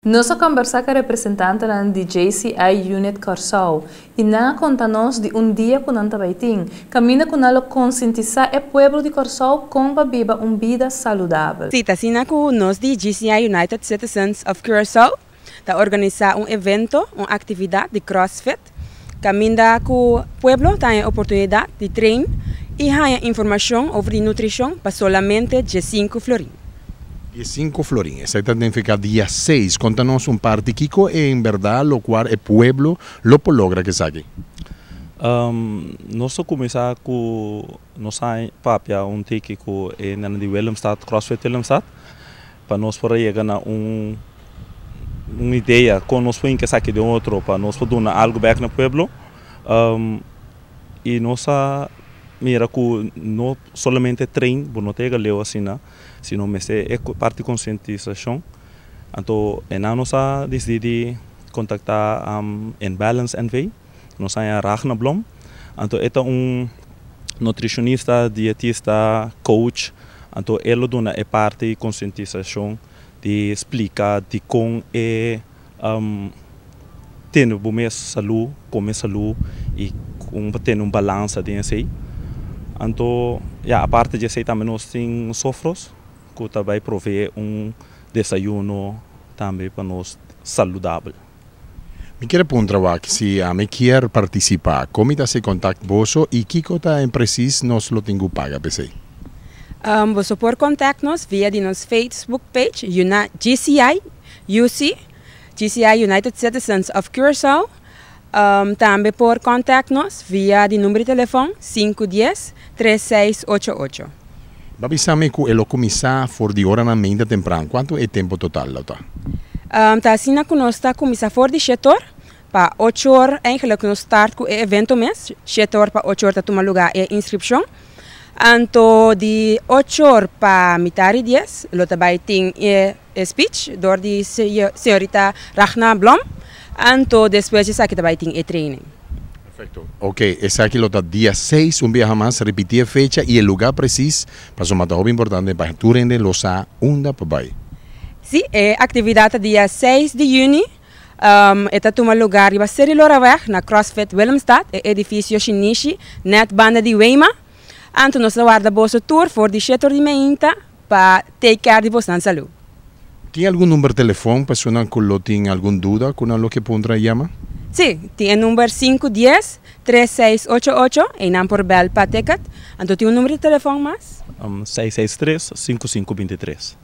Nós conversamos com a representante de JCI Unit Corsau e na conta-nos de dia que nós trabalhamos, caminha com ela conscientizar o povo de Corsau como viver uma vida saudável. Sim, assim com nós de JCI United Citizens of Curaçao, está organizar evento, uma atividade de CrossFit. Caminha com o povo tem a oportunidade de treinar e ganhar informação sobre nutrição para solamente 5 florins. 5 florins, exactamente día 6. Contanos un parte, Kiko, en verdad, lo cual el pueblo lo logra que saque. Nós começamos com nossa papia tiki com na de Willemstad, CrossFit Willemstad, para nós poder chegar a uma ideia com nós foi que saque de outro para nós poder dar algo back no pueblo. E nossa mira que não somente treino, não tem que ler assim, sino mas é parte de conscientização. Então, nós decidimos contactar em Balance NV, nós é Ragnar Blom. Então, é nutricionista, dietista, coach. Então, ele dá parte de conscientização de explicar de como é ter boa saúde, comer saúde e como ter balança dentro de Então, a parte disso também nós temos sofros, que também provê desayuno também para nós saudável. Me quero perguntar se me quer participar, como está se contacta vosso e que está em preciso nós lo tenho paga PC. Você pode contactar-nos via de nossa Facebook page GCI UC, GCI United Citizens of Curaçao. Também pode contactar-nos via de número de telefone 510-3688. Avisame que ele começa fora de hora na mente temprano. Quanto é o tempo total? Tá assim que nós está começar fora de 7 horas para 8 horas. Eigenlijk nós start com o evento mês. 7 horas para 8 horas tomar lugar é inscrição. Então de 8 horas para metade 10, lo também tem speech door de senhorita Ragnar Blom. Então depois disso aqui também tem training. Perfecto. Ok, esse aqui está dia 6, dia mais, repetir a fecha e o lugar preciso, para o mais importante, para tu render los a para Sim, a atividade dia 6 de junho, está um lugar que vai ser Loraveg, na CrossFit Willemstad, edifício Shinichi, net banda de Weima. Então nós guardamos o tour for de 7 de manhã para take care de vossa saúde. Tem algum número de telefone, pessoa que tem alguma dúvida, com o que pode chamar? Sim, tem o número 510-3688 e não por bel para ticket. Então tem um número de telefone mais? 663-5523.